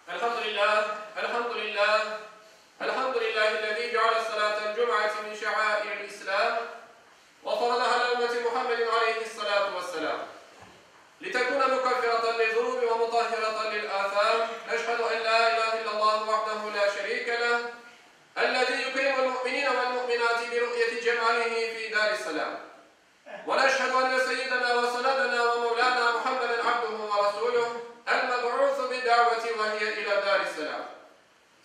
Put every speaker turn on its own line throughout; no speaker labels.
الحمد لله الحمد لله الذي جعل صلاة الجمعة من شعائر الإسلام وفرضها على أمة محمد عليه الصلاة والسلام لتكون مكفرة للذنوب ومطهرة للآثام. نشهد أن لا إله إلا الله وحده لا شريك له الذي يكرم المؤمنين والمؤمنات برؤية جماله في دار السلام. ونشهد أن سيدنا وسندنا ومولانا محمدا عبده ورسوله المبعوث بالدعوة وهي إلى دار السلام.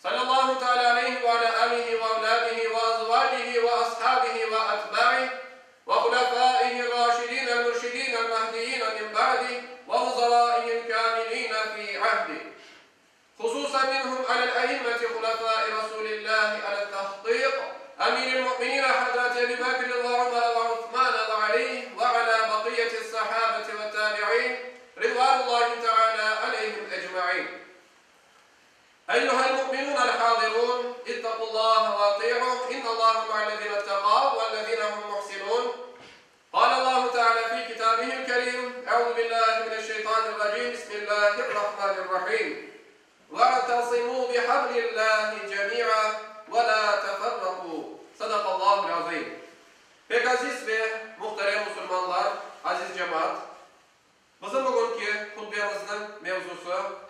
صلى الله تعالى عليه وعلى آله وأولاده وأزواجه وأصحابه وأتباعه وخلفائه الراشدين المرشدين المهديين من بعده ووزرائه الكاملين في عهده، خصوصا منهم على الأئمة خلفاء رسول الله على التحقيق أمير المؤمنين حضرة أبي بكر وعمر وعثمان وعلي وعلى بقية الصحابة والتابعين رضوان الله تعالى عليهم أجمعين. أيها المؤمنون الحاضرون، اتقوا الله واطيعوه، إن الله مع الذين اتقوا والذين هم محسنون. قال الله تعالى في كتابه الكريم: أعوذ بالله من الشيطان الرجيم، بسم الله الرحمن الرحيم. واعتصموا بحبل الله جميعا ولا تفرقوا. Sadakallahul azim. Pek aziz ve muhterem Müslümanlar, aziz cemaat, bizim bugünkü hutbemizin mevzusu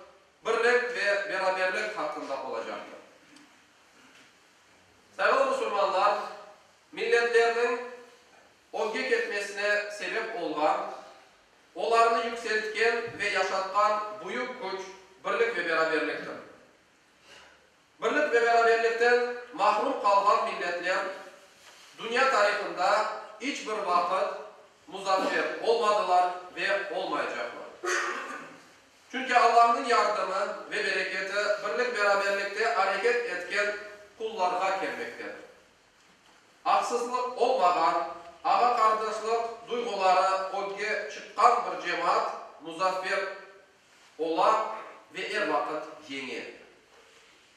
birlik ve beraberlik hakkında olacaktır. Sevgili Müslümanlar, milletlerinin olgek etmesine sebep olan, onlarını yükseltken ve yaşatkan büyük güç birlik ve beraberliktir. Birlik ve beraberlikten mahrum kalan milletler dünya tarihinde hiçbir vakit muzaffer olmadılar ve olmayacaklar. Çünkü Allah'ın yardımı ve bereketi birlik beraberlikte hareket etken kullarga gelmektedir. Haksızlık olmadan ağa kardeşlik duyguları ortaya çıkan bir cemaat muzaffer ola ve her vakit yenir.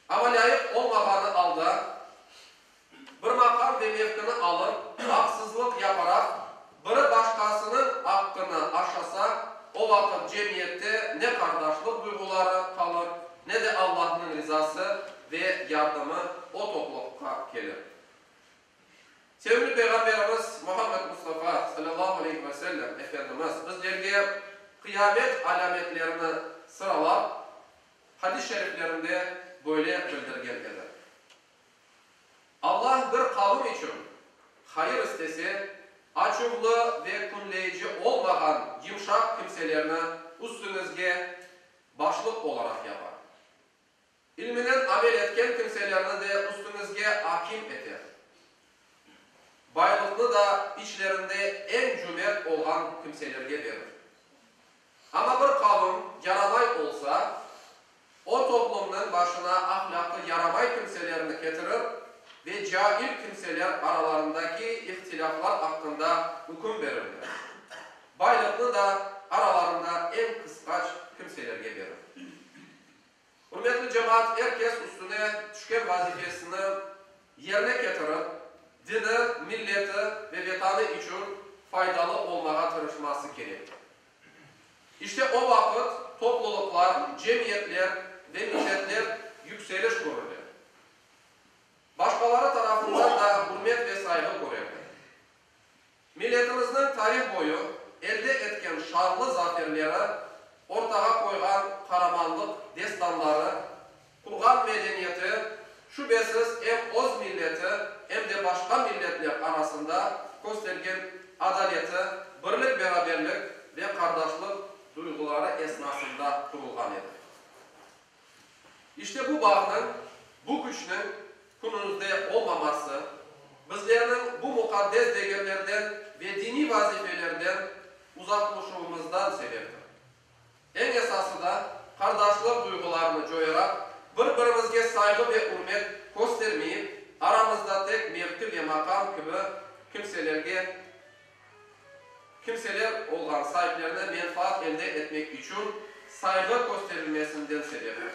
Ama layık olmaganı alda bir makam ve mevkini alıp haksızlık yaparak biri başkasının hakkını aşasa o vakit cemiyette ne kardeşlik duyguları kalır ne de Allah'ın rızası ve yardımı o toplulukta gelir. Sevgili Peygamberimiz Muhammed Mustafa sallallahu aleyhi ve sellem Efendimiz bizlerge kıyamet alametlerini sıralap hadis-i şeriflerinde böyle bildirgendir. Allah bir kavim için hayır istese, açıklı ve künleyici olmayan yumuşak kimselerini üstünüzge başlık olarak yapar. İlminin amel etken kimselerini de üstünüzge hakim eder. Baylıklı da içlerinde en cömert olan kimselerge verir. Ama bir kavim yaramay olsa, o toplumun başına ahlakı yaramay kimselerini getirir ve cahil kimseler aralarındaki ihtilaflar hakkında hüküm verirler. Baylıklı da aralarında en kıskaç kimselerge verir. Hürmetli cemaat, herkes üstüne düşken vazifesini yerine getirir, dini, milleti ve vatanı için faydalı olmaya çalışması gerekir. İşte o vakit topluluklar, cemiyetler ve milletler yükseliş görürler. Başkaları tarafından da hürmet ve saygı görürler. Milletimizin tarih boyu elde etken şartlı zaferleri, ortaya koygan kahramanlık destanları, kurgan medeniyeti, şüphesiz hem öz milleti hem de başka milletler arasında göstergen adaleti, birlik beraberlik ve kardeşlik duyguları esnasında kurulgan eder. İşte bu bağının, bu güçünün kununuzda olmaması, bizlerin bu mukaddes değerlerden ve dini vazifelerden uzaklaşmamızdan sebeptir. En esası da kardeşlik duygularını coyarak birbirimize saygı ve hürmet göstermeyip aramızda tek mevki ve makam gibi kimseler olan sahiplerine menfaat elde etmek için saygı gösterilmesinden sebeptir.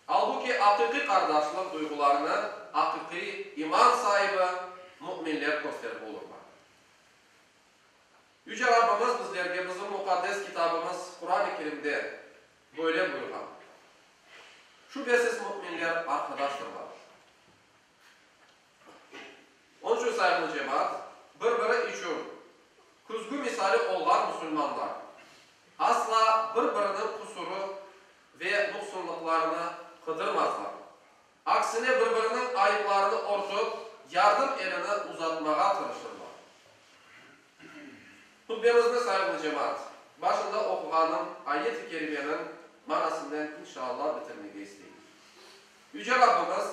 Halbuki hakiki kardeşlik duygularını hakiki iman sahibi müminler gösterip olurlar. Yüce Rabbimiz bizlerge bizim mukaddes kitabımız Kur'an-ı Kerim'de böyle buyurgan. şüphesiz müminler arkadaştırlar. Onun için sayılı cemaat, bir-biri için kuzgu misali olan Müslümanlar asla birbirinin kusuru ve noksunluklarını kıdırmazlar. Aksine birbirinin ayıplarını ortup yardım elini uzatmaya çalışırlar. Hutbemizde sayılı cemaat, başında okuğanın ayet-i kerimenin manasından inşallah bitirmeyi isteyim. Yüce Rabbimiz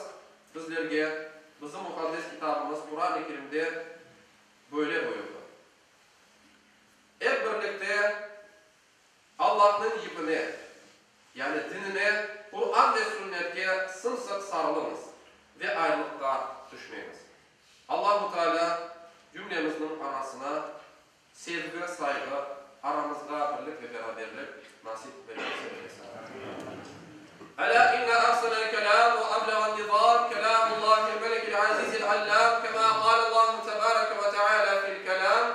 bizlerge, bizim mukaddes kitabımız Kur'an-ı Kerim'de böyle buyurdu. Hep birlikte Allah'ın ipine, yani dinine, Kur'an ve sünnetke sımsıkı sarılınız ve ayrılıkta düşmeyiniz. Allah-u Teala cümlemizin anasına sevgi, saygı, aramızda birlik ve beraberlik nasip ve nasip etsin. Ala inna ahsanal kelam ve ablagan nizam kelamullahil melikil azizil allam kema qala Allahu tebareke ve teala fil kelam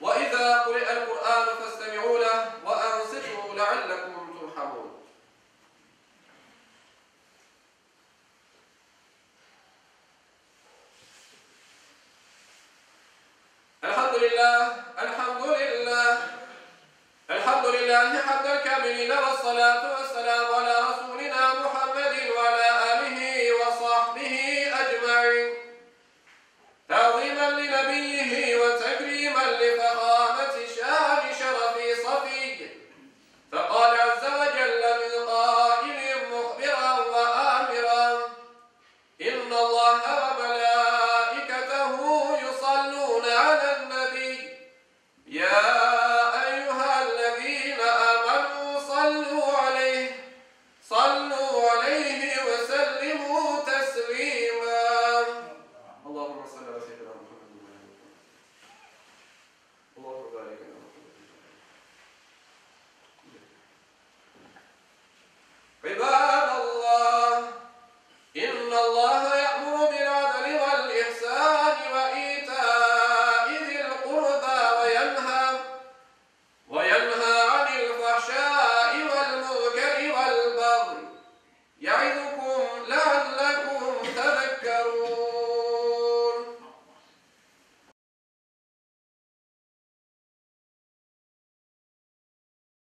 ve izâ kuri'al Kur'an festemi'û leh ve ansitû leallekum turhamun. Elhamdülillah, elhamdülillah, elhamdülillahi hamdel kâmilîne ve salâtu ve selâmu alâ Rasûlina Muhammedin ve alâ âlihi ve sahbihi ecma'in. Ta'zîmen li nebiyyihi ve tekrimen li fehâmeti şâni şerefi safiyy. Fekâle azze ve celle min qâilin muhbiran ve âmiran. İnnallâhe ve melâiketehu yusallûne alen nebiy. Ya صلوا عليه وسلموا تسليما اللهم صل على سيدنا محمد اللهم بارك على محمد عباد الله إن الله يأمر بالعدل والإحسان وإيتاء ذي القربى وينهى عن الفحشاء والمنكر والبغي يعظكم